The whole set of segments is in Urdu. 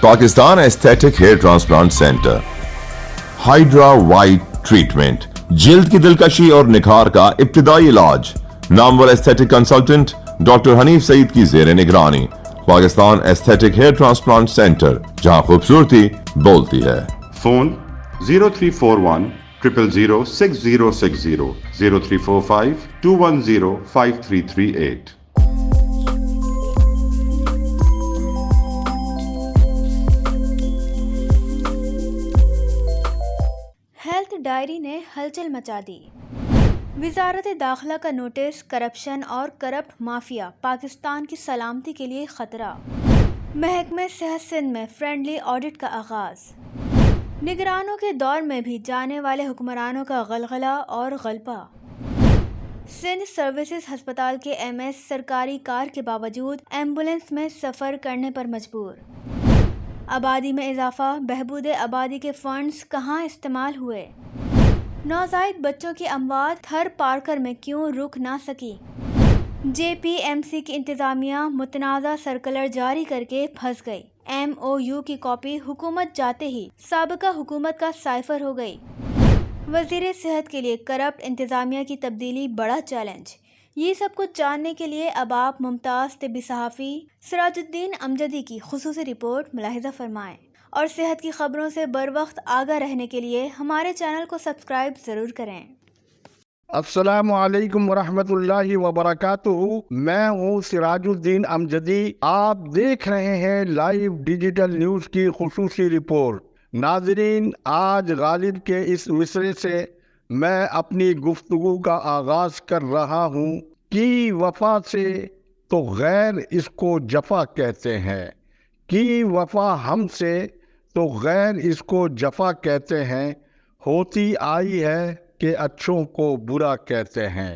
Pakistan aesthetic hair transplant centre, hydra white treatment, جلد کی دلکشی اور نکھار کا ابتدائی علاج، نامور aesthetic consultant doctor Hanif Saeed کی زیر نگرانی۔ Pakistan aesthetic hair transplant centre, جہاں خوبصورتی بولتی ہے۔ فون 0341 000 6060 0345 210 5338۔ ہیلتھ ڈائری نے ہلچل مچا دی۔ وزارت داخلہ کا نوٹس، کرپشن اور کرپٹ مافیا پاکستان کی سلامتی کے لیے خطرہ۔ محکمہ صحت سندھ میں فرینڈلی آڈٹ کا آغاز۔ نگرانوں کے دور میں بھی جانے والے حکمرانوں کا غلغلہ اور غلبہ۔ سندھ سروسز ہسپتال کے ایم ایس سرکاری کار کے باوجود ایمبولینس میں سفر کرنے پر مجبور۔ آبادی میں اضافہ، بہبود آبادی کے فنڈز کہاں استعمال ہوئے؟ نوزائیدہ بچوں کی اموات تھر پارکر میں کیوں رک نہ سکی؟ جے پی ایم سی کی انتظامیہ متنازع سرکلر جاری کر کے پھنس گئی۔ ایم او یو کی کاپی حکومت جاتے ہی سابقہ حکومت کا سائفر ہو گئی۔ وزیر صحت کے لیے کرپٹ انتظامیہ کی تبدیلی بڑا چیلنج۔ یہ سب کچھ جاننے کے لیے اب آپ ممتاز طبی صحافی سراج الدین امجدی کی خصوصی رپورٹ ملاحظہ فرمائیں، اور صحت کی خبروں سے بروقت آگاہ رہنے کے لیے ہمارے چینل کو سبسکرائب ضرور کریں۔ السلام علیکم ورحمۃ اللہ وبرکاتہ۔ میں ہوں سراج الدین امجدی۔ آپ دیکھ رہے ہیں لائیو ڈیجیٹل نیوز کی خصوصی رپورٹ۔ ناظرین، آج غالب کے اس مصرعے سے میں اپنی گفتگو کا آغاز کر رہا ہوں۔ کی وفا سے تو غیر اس کو جفا کہتے ہیں، کی وفا ہم سے تو غیر اس کو جفا کہتے ہیں، ہوتی آئی ہے کہ اچھوں کو برا کہتے ہیں،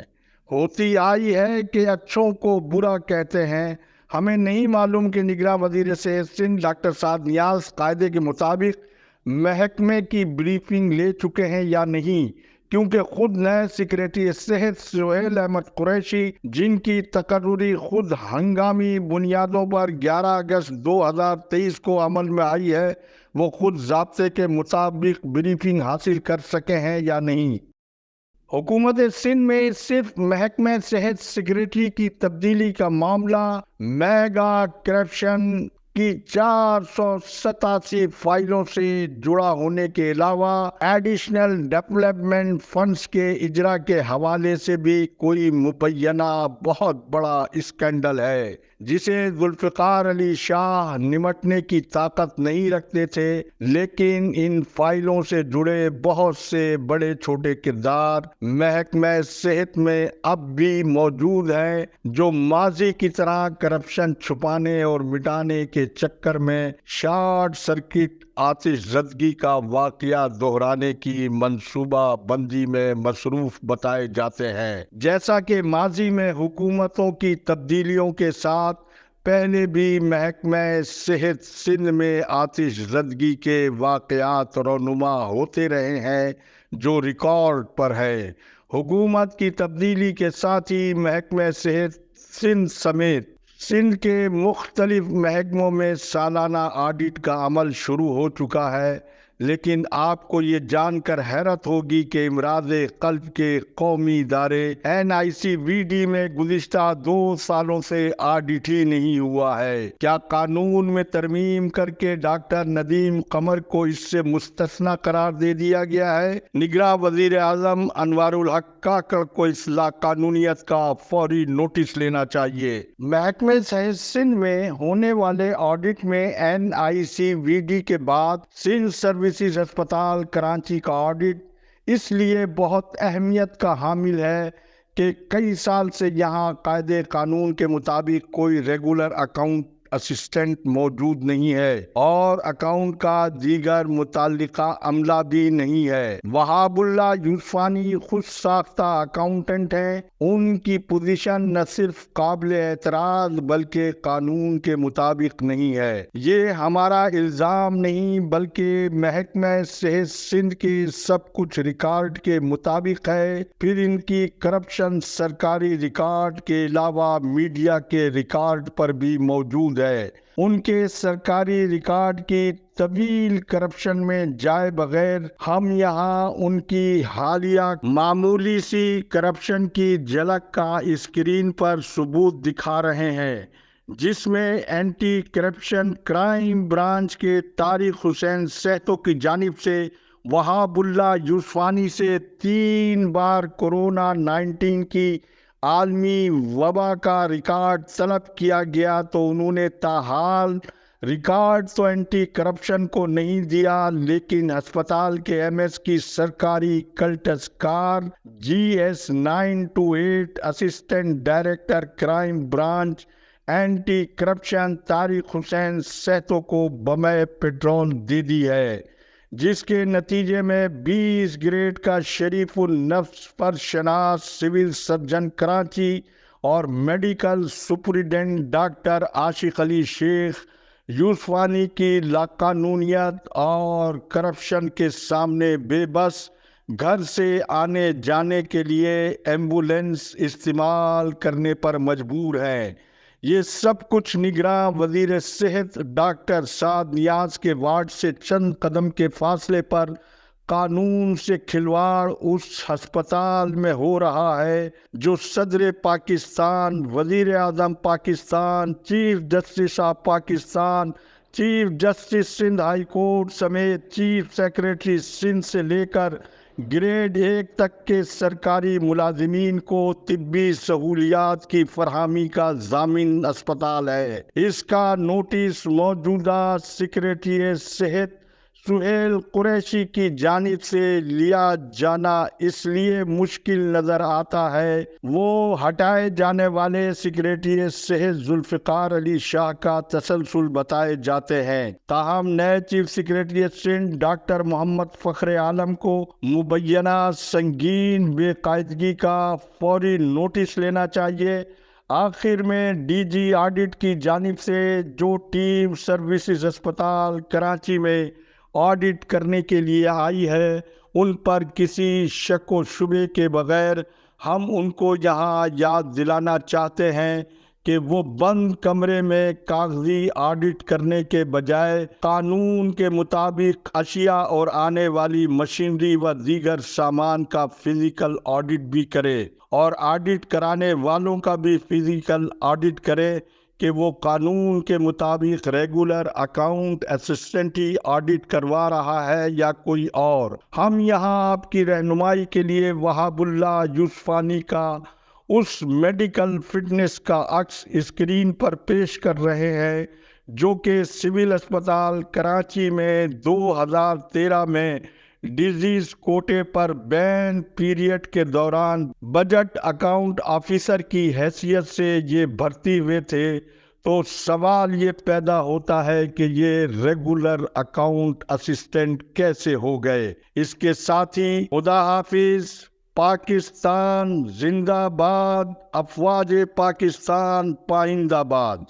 ہوتی آئی ہے کہ اچھوں کو برا کہتے ہیں۔ ہمیں نہیں معلوم کہ نگراں وزیر صحت سندھ ڈاکٹر سعد نیاز قاعدے کے مطابق محکمے کی بریفنگ لے چکے ہیں یا نہیں، کیونکہ خود نئے سیکریٹری صحت سہیل احمد قریشی، جن کی تقرری خود ہنگامی بنیادوں پر 11 اگست 2023 کو عمل میں آئی ہے، وہ خود ضابطے کے مطابق بریفنگ حاصل کر سکے ہیں یا نہیں۔ حکومت سندھ میں صرف محکمہ صحت سیکریٹری کی تبدیلی کا معاملہ میگا کرپشن کی 487 فائلوں سے جڑا ہونے کے علاوہ ایڈیشنل ڈیولپمنٹ فنڈز کے اجرا کے حوالے سے بھی کوئی مبینہ بہت بڑا اسکینڈل ہے، جسے ذوالفقار علی شاہ نمٹنے کی طاقت نہیں رکھتے تھے، لیکن ان فائلوں سے جڑے بہت سے بڑے چھوٹے کردار محکمہ صحت میں اب بھی موجود ہیں، جو ماضی کی طرح کرپشن چھپانے اور مٹانے کے چکر میں شارٹ سرکٹ آتش زدگی کا واقعہ دہرانے کی منصوبہ بندی میں مصروف بتائے جاتے ہیں۔ جیسا کہ ماضی میں حکومتوں کی تبدیلیوں کے ساتھ پہلے بھی محکمہ صحت سندھ میں آتش زدگی کے واقعات رونما ہوتے رہے ہیں، جو ریکارڈ پر ہے۔ حکومت کی تبدیلی کے ساتھ ہی محکمہ صحت سندھ سمیت سندھ کے مختلف محکموں میں سالانہ آڈٹ کا عمل شروع ہو چکا ہے، لیکن آپ کو یہ جان کر حیرت ہوگی کہ امراض قلب کے قومی ادارے NICVD میں گزشتہ 2 سالوں سے آڈٹ ہی نہیں ہوا ہے۔ کیا قانون میں ترمیم کر کے ڈاکٹر ندیم قمر کو اس سے مستثنی قرار دے دیا گیا ہے؟ نگراں وزیر اعظم انوار الحق کاکڑ کو اس لاقانونیت کا فوری نوٹس لینا چاہیے۔ محکمہ صحت سندھ میں ہونے والے آڈٹ میں NICVD کے بعد سندھ سروسز ہسپتال کراچی کا آڈٹ اس لیے بہت اہمیت کا حامل ہے کہ کئی سال سے یہاں قاعدے قانون کے مطابق کوئی ریگولر اکاؤنٹ اسسٹنٹ موجود نہیں ہے، اور اکاؤنٹ کا دیگر متعلقہ عملہ بھی نہیں ہے۔ وہاب اللہ یوسفانی خود ساختہ اکاؤنٹنٹ ہیں۔ ان کی پوزیشن نہ صرف قابل اعتراض بلکہ قانون کے مطابق نہیں ہے۔ یہ ہمارا الزام نہیں بلکہ محکمہ صحت سندھ کے سب کچھ ریکارڈ کے مطابق ہے۔ پھر ان کی کرپشن سرکاری ریکارڈ کے علاوہ میڈیا کے ریکارڈ پر بھی موجود ہے۔ ان کے سرکاری ریکارڈ کی طویل کرپشن میں جائے بغیر ہم یہاں ان کی حالیہ معمولی سی کرپشن کی جھلک کا اسکرین پر ثبوت دکھا رہے ہیں، جس میں اینٹی کرپشن کرائم برانچ کے طارق حسین سہتو کی جانب سے وہاب اللہ یوسفانی سے 3 بار کورونا 19 کی عالمی وبا کا ریکارڈ طلب کیا گیا تو انہوں نے تاحال ریکارڈ تو اینٹی کرپشن کو نہیں دیا، لیکن ہسپتال کے ایم ایس کی سرکاری Cultus car GS 928 assistant director crime branch anti corruption Tariq Hussain Sahto کو بمِ پیٹرول دے دی ہے، جس کے نتیجے میں 20 گریڈ کا شریف النفس پرشناس سول سرجن کراچی اور میڈیکل سپرنٹینڈنٹ ڈاکٹر عاشق علی شیخ یوسفانی کی لاقانونیت اور کرپشن کے سامنے بے بس گھر سے آنے جانے کے لیے ایمبولینس استعمال کرنے پر مجبور ہیں۔ یہ سب کچھ نگراں وزیر صحت ڈاکٹر سعد نیاز کے وارڈ سے چند قدم کے فاصلے پر قانون سے کھلواڑ اس ہسپتال میں ہو رہا ہے جو صدر پاکستان، وزیر اعظم Pakistan, chief justice of Pakistan, chief justice Sindh high court سمیت چیف سیکریٹری سندھ سے لے کر گریڈ 1 تک کے سرکاری ملازمین کو طبی سہولیات کی فراہمی کا ضامن اسپتال ہے۔ اس کا نوٹس موجودہ سیکریٹری صحت سہیل قریشی کی جانب سے لیا جانا اس لیے مشکل نظر آتا ہے، وہ ہٹائے جانے والے سیکریٹری صحت ذوالفقار علی شاہ کا تسلسل بتائے جاتے ہیں، تاہم نئے چیف سیکریٹری سندھ ڈاکٹر محمد فخر عالم کو مبینہ سنگین بے قاعدگی کا فوری نوٹس لینا چاہیے۔ آخر میں ڈی جی آڈٹ کی جانب سے جو ٹیم سروسز اسپتال کراچی میں آڈٹ کرنے کے لیے آئی ہے، ان پر کسی شک و شبے کے بغیر ہم ان کو یہاں یاد دلانا چاہتے ہیں کہ وہ بند کمرے میں کاغذی آڈٹ کرنے کے بجائے قانون کے مطابق اشیاء اور آنے والی مشینری و دیگر سامان کا فزیکل آڈٹ بھی کرے، اور آڈٹ کرانے والوں کا بھی فزیکل آڈٹ کرے کہ وہ قانون کے مطابق ریگولر اکاؤنٹ اسسٹنٹی آڈٹ کروا رہا ہے یا کوئی اور۔ ہم یہاں آپ کی رہنمائی کے لیے وہاب اللہ یوسفانی کا اس میڈیکل فٹنس کا عکس اسکرین پر پیش کر رہے ہیں جو کہ سول اسپتال کراچی میں 2013 میں ڈیزیز کوٹے پر بین پیریڈ کے دوران بجٹ اکاؤنٹ آفیسر کی حیثیت سے یہ بھرتی ہوئے تھے، تو سوال یہ پیدا ہوتا ہے کہ یہ ریگولر اکاؤنٹ اسسٹنٹ کیسے ہو گئے۔ اس کے ساتھ ہی خدا حافظ، پاکستان زندہ باد، افواج پاکستان پائندہ باد۔